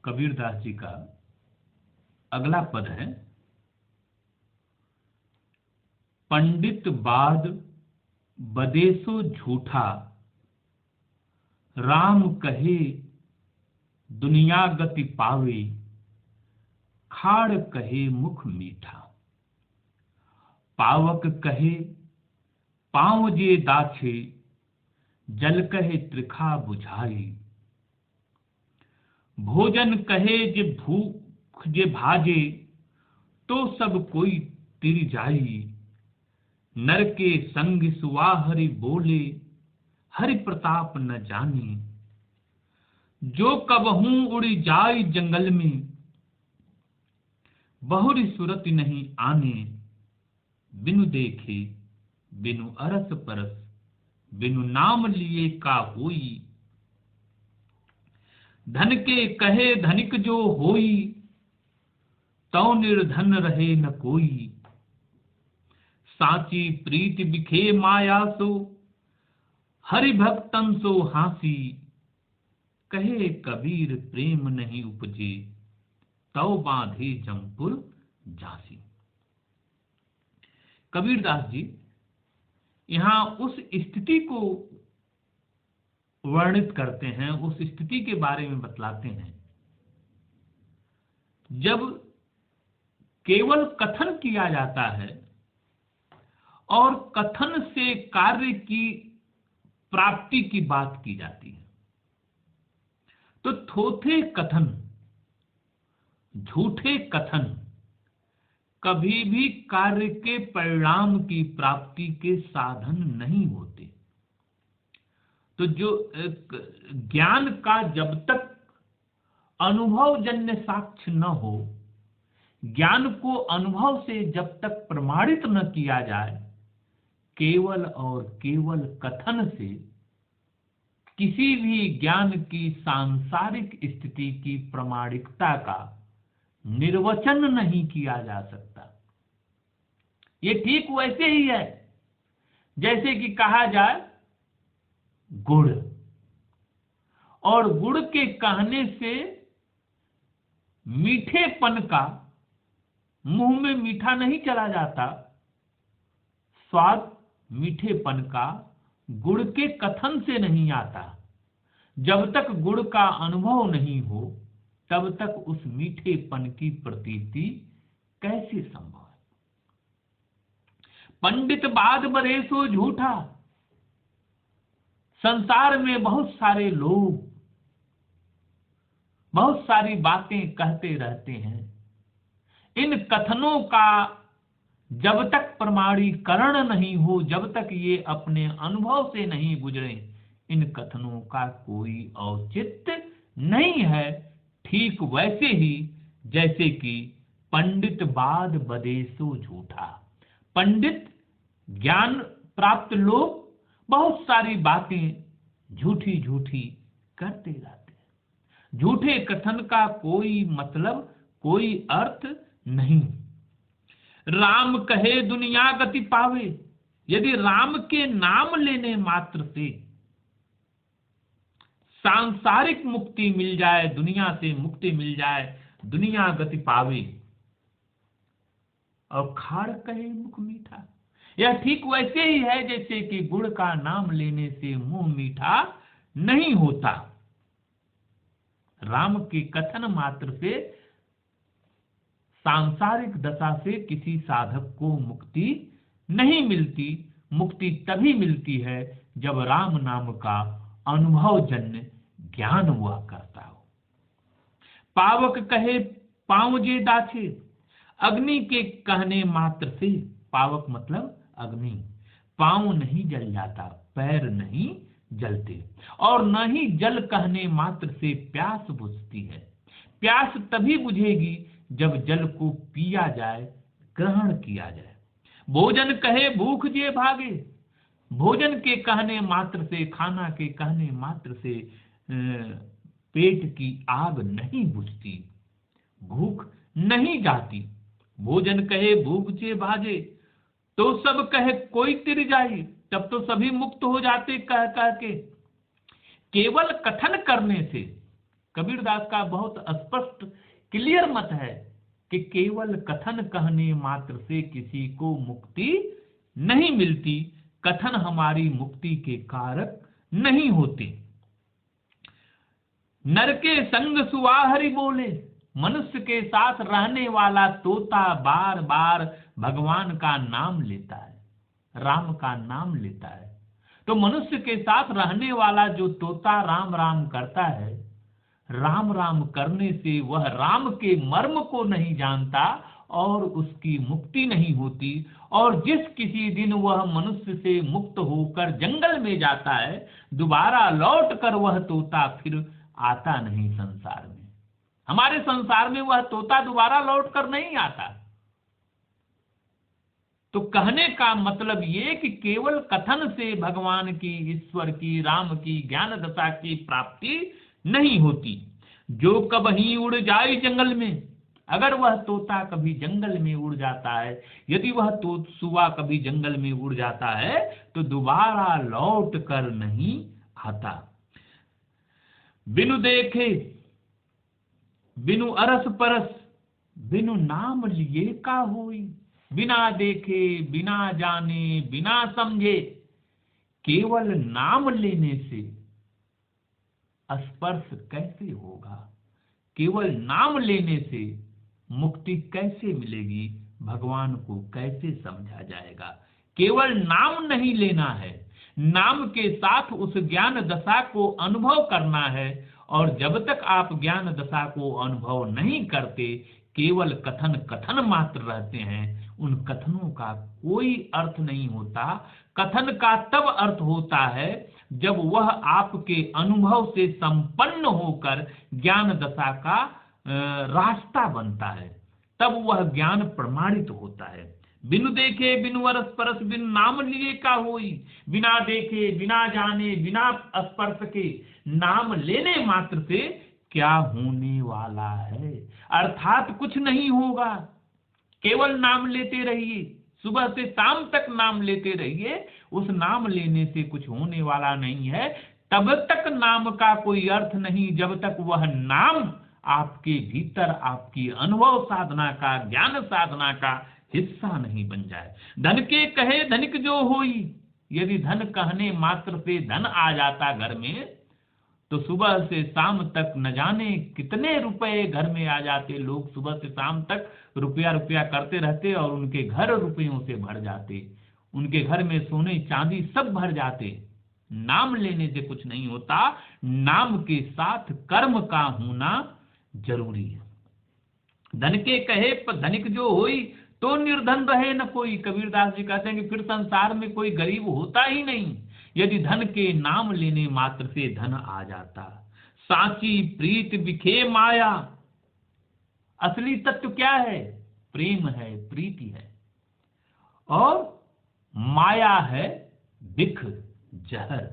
कबीरदास जी का अगला पद है, पंडित बाद बदेसो झूठा, राम कहे दुनिया गति पावे, खाड़ कहे मुख मीठा। पावक कहे पाँव जे दाछे, जल कहे त्रिखा बुझाई। भोजन कहे जे भूख जे भाजे, तो सब कोई तिर जाई। नर के संग सुआ हरि बोले, हरि प्रताप न जाने। जो कबहू उड़ी जाई जंगल में, बहुरी सुरत नहीं आने। बिनु देखे बिनु अरस परस, बिनु नाम लिए का होई। धन के कहे धनिक जो होई, तौ निर्धन रहे न कोई। साची प्रीति बिखे माया सो, हरि भक्तन सो हासी। कहे कबीर प्रेम नहीं उपजे, तौ बांधे जमपुर झांसी। कबीरदास जी यहां उस स्थिति को वर्णित करते हैं, उस स्थिति के बारे में बतलाते हैं जब केवल कथन किया जाता है और कथन से कार्य की प्राप्ति की बात की जाती है। तो थोथे कथन, झूठे कथन कभी भी कार्य के परिणाम की प्राप्ति के साधन नहीं होते। तो जो ज्ञान का जब तक अनुभवजन्य साक्ष्य न हो, ज्ञान को अनुभव से जब तक प्रमाणित न किया जाए, केवल और केवल कथन से किसी भी ज्ञान की सांसारिक स्थिति की प्रामाणिकता का निर्वचन नहीं किया जा सकता। ये ठीक वैसे ही है जैसे कि कहा जाए गुड़, और गुड़ के कहने से मीठेपन का मुंह में मीठा नहीं चला जाता। स्वाद मीठेपन का गुड़ के कथन से नहीं आता। जब तक गुड़ का अनुभव नहीं हो, तब तक उस मीठेपन की प्रतीति कैसे संभव है। पंडित बाद बरेसो झूठा। संसार में बहुत सारे लोग बहुत सारी बातें कहते रहते हैं। इन कथनों का जब तक प्रमाणीकरण नहीं हो, जब तक ये अपने अनुभव से नहीं गुजरे, इन कथनों का कोई औचित्य नहीं है। ठीक वैसे ही जैसे कि पंडित बाद बदेसो झूठा। पंडित ज्ञान प्राप्त लोग बहुत सारी बातें झूठी झूठी करते रहते हैं। झूठे कथन का कोई मतलब, कोई अर्थ नहीं। राम कहे दुनिया गति पावे। यदि राम के नाम लेने मात्र से सांसारिक मुक्ति मिल जाए, दुनिया से मुक्ति मिल जाए, दुनिया गति पावे, और खाड़ कहे मुख मीठा, यह ठीक वैसे ही है जैसे कि गुड़ का नाम लेने से मुंह मीठा नहीं होता। राम के कथन मात्र से सांसारिक दशा से किसी साधक को मुक्ति नहीं मिलती। मुक्ति तभी मिलती है जब राम नाम का अनुभवजन्य ज्ञान हुआ करता हो। पावक कहे पाँव जे दाछे। अग्नि के कहने मात्र से, पावक मतलब अग्नि, पाँव नहीं जल जाता, पैर नहीं जलते, और न ही जल कहने मात्र से प्यास बुझती है। प्यास तभी बुझेगी जब जल को पिया जाए, ग्रहण किया जाए। भोजन कहे भूख जे भागे। भोजन के कहने मात्र से, खाना के कहने मात्र से पेट की आग नहीं बुझती, भूख नहीं जाती। भोजन कहे भूख जे भागे, तो सब कहे कोई तिर जाई। तब तो सभी मुक्त हो जाते कह कह के। केवल कथन करने से, कबीरदास का बहुत स्पष्ट क्लियर मत है कि केवल कथन कहने मात्र से किसी को मुक्ति नहीं मिलती, कथन हमारी मुक्ति के कारक नहीं होते। नर के संग सुवाहरी बोले, मनुष्य के साथ रहने वाला तोता बार बार भगवान का नाम लेता है, राम का नाम लेता है। तो मनुष्य के साथ रहने वाला जो तोता राम राम करता है, राम राम करने से वह राम के मर्म को नहीं जानता और उसकी मुक्ति नहीं होती। और जिस किसी दिन वह मनुष्य से मुक्त होकर जंगल में जाता है, दोबारा लौट कर वह तोता फिर आता नहीं संसार में। हमारे संसार में वह तोता दोबारा लौट कर नहीं आता। तो कहने का मतलब ये कि केवल कथन से भगवान की, ईश्वर की, राम की ज्ञान दशा की प्राप्ति नहीं होती। जो कभी उड़ जाए जंगल में, अगर वह तोता कभी जंगल में उड़ जाता है, यदि वह सुआ कभी जंगल में उड़ जाता है, तो दोबारा लौट कर नहीं आता। बिनु देखे बिनु अरस परस, बिनु नाम लिए का होई। बिना देखे, बिना जाने, बिना समझे, केवल नाम लेने से स्पर्श कैसे होगा? केवल नाम लेने से मुक्ति कैसे मिलेगी? भगवान को कैसे समझा जाएगा? केवल नाम नहीं लेना है, नाम के साथ उस ज्ञान दशा को अनुभव करना है। और जब तक आप ज्ञान दशा को अनुभव नहीं करते, केवल कथन कथन मात्र रहते हैं, उन कथनों का कोई अर्थ नहीं होता। कथन का तब अर्थ होता है जब वह आपके अनुभव से संपन्न होकर ज्ञान दशा का रास्ता बनता है, तब वह ज्ञान प्रमाणित होता है। बिनु देखे बिनु अरस परस, बिनु नाम लिए का होई। बिना देखे, बिना जाने, बिना स्पर्श के, नाम लेने मात्र से क्या होने वाला है? अर्थात कुछ नहीं होगा। केवल नाम लेते रहिए, सुबह से शाम तक नाम लेते रहिए, उस नाम लेने से कुछ होने वाला नहीं है। तब तक नाम का कोई अर्थ नहीं जब तक वह नाम आपके भीतर आपकी अनुभव साधना का, ज्ञान साधना का हिस्सा नहीं बन जाए। धन के कहे धनिक जो होई, यदि धन कहने मात्र से धन आ जाता घर में, तो सुबह से शाम तक न जाने कितने रुपए घर में आ जाते। लोग सुबह से शाम तक रुपया रुपया करते रहते और उनके घर रुपयों से भर जाते, उनके घर में सोने चांदी सब भर जाते। नाम लेने से कुछ नहीं होता, नाम के साथ कर्म का होना जरूरी है। धन के कहे धनिक जो होई, तो निर्धन रहे न कोई। कबीरदास जी कहते हैं कि फिर संसार में कोई गरीब होता ही नहीं, यदि धन के नाम लेने मात्र से धन आ जाता। साची प्रीत बिखे माया, असली तत्व क्या है? प्रेम है, प्रीति है, और माया है बिख, जहर।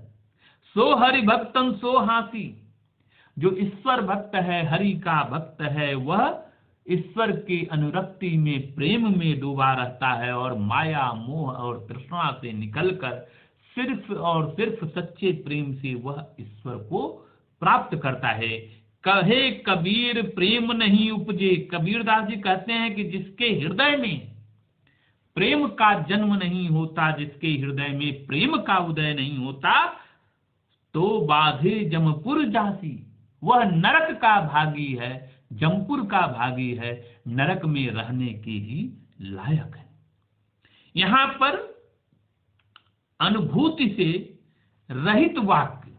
सो हरि भक्तन सो हासी, जो ईश्वर भक्त है, हरि का भक्त है, वह ईश्वर के अनुरक्ति में, प्रेम में डूबा रहता है और माया, मोह और तृष्णा से निकलकर सिर्फ और सिर्फ सच्चे प्रेम से वह ईश्वर को प्राप्त करता है। कहे कबीर प्रेम नहीं उपजे, कबीरदास जी कहते हैं कि जिसके हृदय में प्रेम का जन्म नहीं होता, जिसके हृदय में प्रेम का उदय नहीं होता, तो बाधे जमपुर जासी, वह नरक का भागी है, जमपुर का भागी है, नरक में रहने के ही लायक है। यहां पर अनुभूति से रहित वाक्य,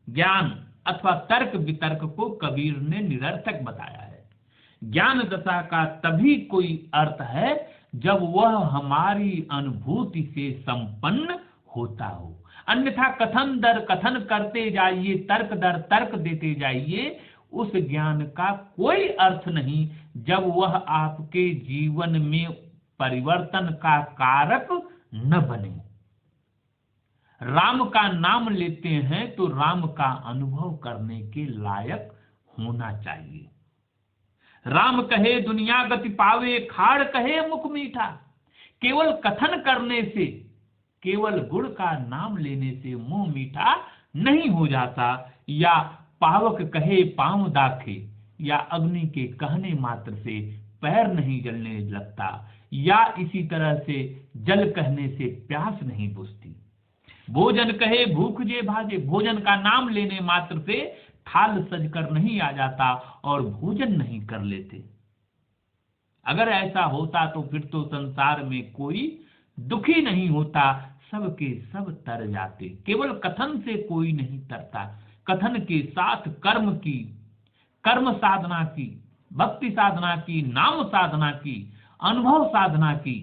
ज्ञान अथवा तर्क वितर्क को कबीर ने निरर्थक बताया है। ज्ञान दशा का तभी कोई अर्थ है जब वह हमारी अनुभूति से संपन्न होता हो। अन्यथा कथन दर कथन करते जाइए, तर्क दर तर्क देते जाइए, उस ज्ञान का कोई अर्थ नहीं जब वह आपके जीवन में परिवर्तन का कारक न बने। राम का नाम लेते हैं तो राम का अनुभव करने के लायक होना चाहिए। राम कहे दुनिया गति पावे, खाड़ कहे मुख मीठा। केवल कथन करने से, केवल गुण का नाम लेने से मुंह मीठा नहीं हो जाता, या पावक कहे पांव दाखे, या अग्नि के कहने मात्र से पैर नहीं जलने लगता, या इसी तरह से जल कहने से प्यास नहीं बुझती। भोजन कहे भूख जे भाजे, भोजन का नाम लेने मात्र से थाल सजकर नहीं आ जाता और भोजन नहीं कर लेते। अगर ऐसा होता तो फिर तो संसार में कोई दुखी नहीं होता, सबके सब तर जाते। केवल कथन से कोई नहीं तरता, कथन के साथ कर्म की, कर्म साधना की, भक्ति साधना की, नाम साधना की, अनुभव साधना की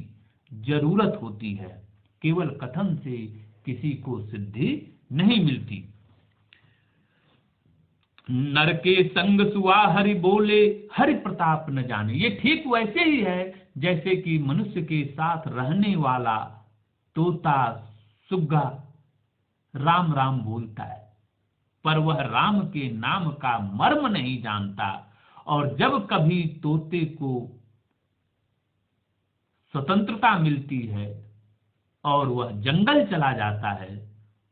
जरूरत होती है। केवल कथन से किसी को सिद्धि नहीं मिलती। नर के संग सुआ हरि बोले, हरि प्रताप न जाने। ये ठीक वैसे ही है जैसे कि मनुष्य के साथ रहने वाला तोता सुग्गा राम राम बोलता है, पर वह राम के नाम का मर्म नहीं जानता। और जब कभी तोते को स्वतंत्रता मिलती है और वह जंगल चला जाता है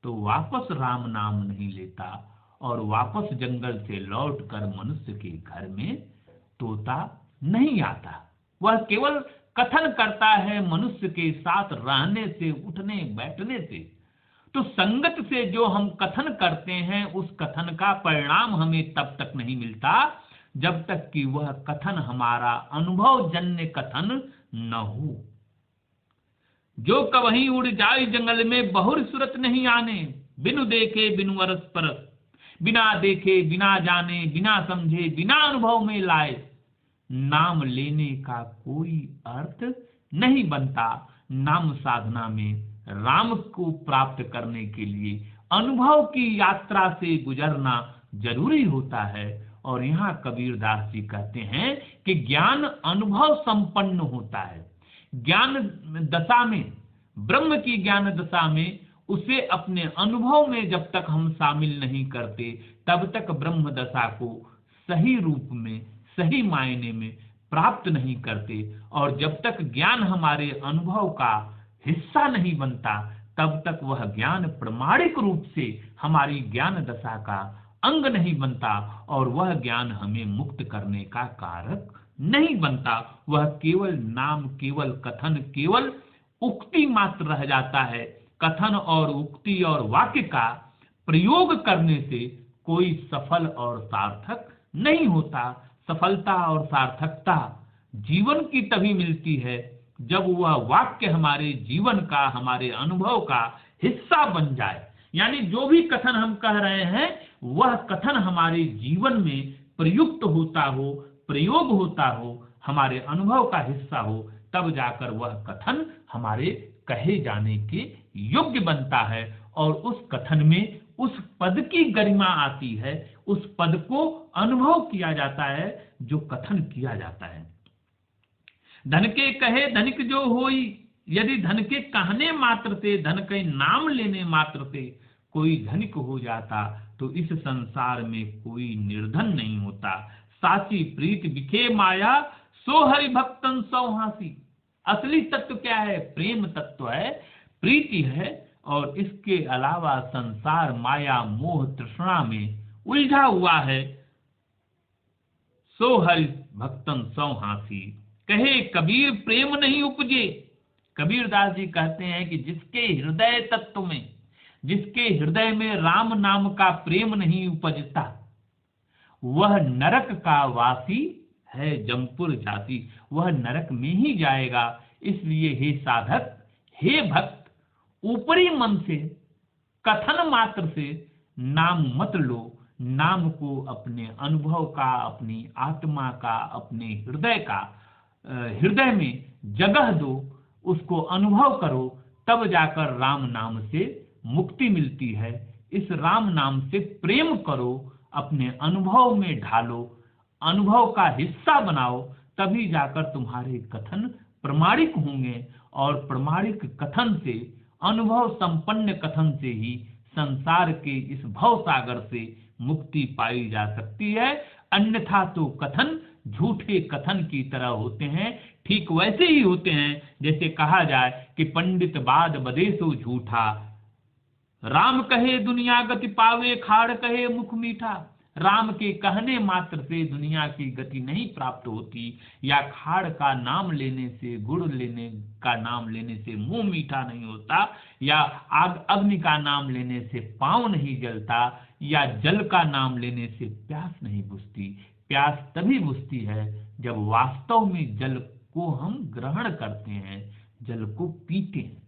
तो वापस राम नाम नहीं लेता, और वापस जंगल से लौटकर मनुष्य के घर में तोता नहीं आता। वह केवल कथन करता है मनुष्य के साथ रहने से, उठने बैठने से। तो संगत से जो हम कथन करते हैं उस कथन का परिणाम हमें तब तक नहीं मिलता जब तक कि वह कथन हमारा अनुभव जन्य कथन न हो। जो कवहीं उड़ जाए जंगल में बहुर सूरत नहीं आने, बिनु देखे बिनु अरस परस, बिना देखे बिना जाने बिना समझे बिना अनुभव में लाए, नाम लेने का कोई अर्थ नहीं बनता। नाम साधना में राम को प्राप्त करने के लिए अनुभव की यात्रा से गुजरना जरूरी होता है। और यहाँ कबीरदास जी कहते हैं कि ज्ञान अनुभव संपन्न होता है। ज्ञान दशा में, ब्रह्म की ज्ञान दशा में उसे अपने अनुभव में जब तक हम शामिल नहीं करते तब तक ब्रह्म दशा को सही रूप में, सही मायने में प्राप्त नहीं करते। और जब तक ज्ञान हमारे अनुभव का हिस्सा नहीं बनता तब तक वह ज्ञान प्रमाणिक रूप से हमारी ज्ञान दशा का अंग नहीं बनता, और वह ज्ञान हमें मुक्त करने का कारक नहीं बनता। वह केवल नाम, केवल कथन, केवल उक्ति मात्र रह जाता है। कथन और उक्ति और वाक्य का प्रयोग करने से कोई सफल और सार्थक नहीं होता। सफलता और सार्थकता जीवन की तभी मिलती है जब वह वाक्य हमारे जीवन का, हमारे अनुभव का हिस्सा बन जाए। यानी जो भी कथन हम कह रहे हैं वह कथन हमारे जीवन में प्रयुक्त होता हो, प्रयोग होता हो, हमारे अनुभव का हिस्सा हो, तब जाकर वह कथन हमारे कहे जाने के योग्य बनता है। और उस कथन में उस पद की गरिमा आती है, उस पद को अनुभव किया जाता है जो कथन किया जाता है। धन के कहे धनिक जो होई, यदि धन के कहने मात्र से, धन के नाम लेने मात्र से कोई धनिक हो जाता तो इस संसार में कोई निर्धन नहीं होता। साची प्रीत बिखे माया, सो हरि भक्तन सौ हासी। असली तत्व क्या है? प्रेम तत्व है, प्रीति है। और इसके अलावा संसार माया मोह तृष्णा में उलझा हुआ है। सो हरि भक्तन सौ हासी, कहे कबीर प्रेम नहीं उपजे। कबीरदास जी कहते हैं कि जिसके हृदय तत्व में, जिसके हृदय में राम नाम का प्रेम नहीं उपजता वह नरक का वासी है, जमपुर जाति, वह नरक में ही जाएगा। इसलिए हे साधक, हे भक्त, ऊपरी मन से, कथन मात्र से नाम मत लो। नाम को अपने अनुभव का, अपनी आत्मा का, अपने हृदय का, हृदय में जगह दो, उसको अनुभव करो, तब जाकर राम नाम से मुक्ति मिलती है। इस राम नाम से प्रेम करो, अपने अनुभव में ढालो, अनुभव का हिस्सा बनाओ, तभी जाकर तुम्हारे कथन प्रमाणिक होंगे। और प्रमाणिक कथन से, अनुभव संपन्न कथन से ही संसार के इस भव सागर से मुक्ति पाई जा सकती है। अन्यथा तो कथन झूठे कथन की तरह होते हैं। ठीक वैसे ही होते हैं जैसे कहा जाए कि पंडित बाद बदेसो झूठा, राम कहे दुनिया गति पावे, खाड़ कहे मुख मीठा। राम के कहने मात्र से दुनिया की गति नहीं प्राप्त होती, या खाड़ का नाम लेने से, गुड़ लेने का नाम लेने से मुंह मीठा नहीं होता, या आग अग्नि का नाम लेने से पांव नहीं जलता, या जल का नाम लेने से प्यास नहीं बुझती। प्यास तभी बुझती है जब वास्तव में जल को हम ग्रहण करते हैं, जल को पीते हैं।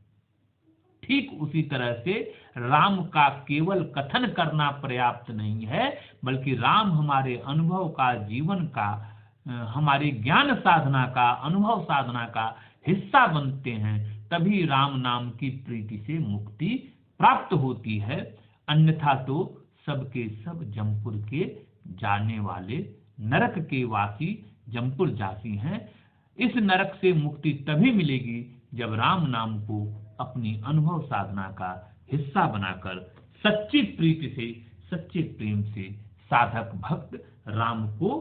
ठीक उसी तरह से राम का केवल कथन करना पर्याप्त नहीं है, बल्कि राम हमारे अनुभव का, जीवन का, हमारे ज्ञान साधना का, अनुभव साधना का हिस्सा बनते हैं। तभी राम नाम की प्रीति से मुक्ति प्राप्त होती है। अन्यथा तो सबके सब जमपुर के जाने वाले, नरक के वासी जमपुर जासी हैं। इस नरक से मुक्ति तभी मिलेगी जब राम नाम को अपनी अनुभव साधना का हिस्सा बनाकर सच्ची प्रीति से, सच्चे प्रेम से साधक भक्त राम को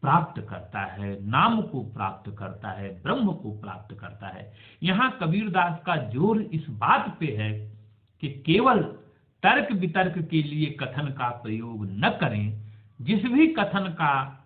प्राप्त करता है, नाम को प्राप्त करता है, ब्रह्म को प्राप्त करता है। यहाँ कबीरदास का जोर इस बात पे है कि केवल तर्क वितर्क के लिए कथन का प्रयोग न करें। जिस भी कथन का,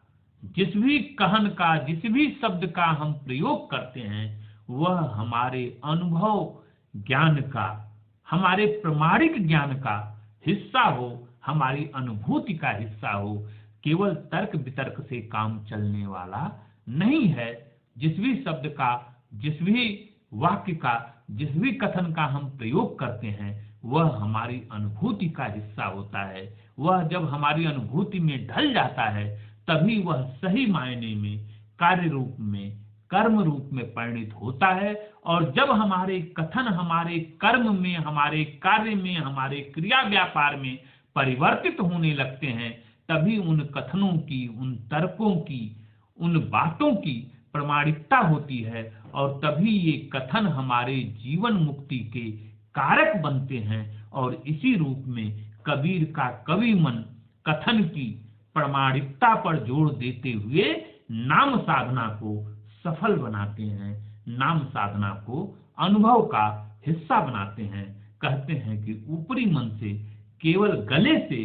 जिस भी कहन का, जिस भी शब्द का हम प्रयोग करते हैं, वह हमारे अनुभव ज्ञान का, हमारे प्रमाणिक ज्ञान का हिस्सा हो, हमारी अनुभूति का हिस्सा हो। केवल तर्क वितर्क से काम चलने वाला नहीं है। जिस भी शब्द का, जिस भी वाक्य का, जिस भी कथन का हम प्रयोग करते हैं, वह हमारी अनुभूति का हिस्सा होता है। वह जब हमारी अनुभूति में ढल जाता है, तभी वह सही मायने में कार्य रूप में, कर्म रूप में परिणित होता है। और जब हमारे कथन हमारे कर्म में, हमारे कार्य में, हमारे क्रिया व्यापार में परिवर्तित होने लगते हैं, तभी उन कथनों की, उन तर्कों की, उन बातों की प्रमाणिकता होती है। और तभी ये कथन हमारे जीवन मुक्ति के कारक बनते हैं। और इसी रूप में कबीर का कवि मन कथन की प्रमाणिकता पर जोर देते हुए नाम साधना को सफल बनाते हैं, नाम साधना को अनुभव का हिस्सा बनाते हैं। कहते हैं कि ऊपरी मन से, केवल गले से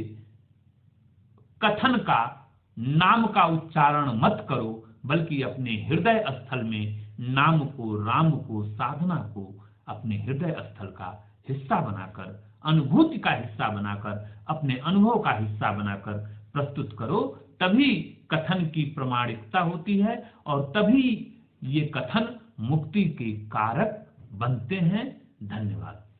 कथन का, नाम का उच्चारण मत करो, बल्कि अपने हृदय स्थल में नाम को, राम को, साधना को अपने हृदय स्थल का हिस्सा बनाकर, अनुभूति का हिस्सा बनाकर, अपने अनुभव का हिस्सा बनाकर प्रस्तुत करो। तभी कथन की प्रमाणिकता होती है और तभी ये कथन मुक्ति के कारक बनते हैं। धन्यवाद।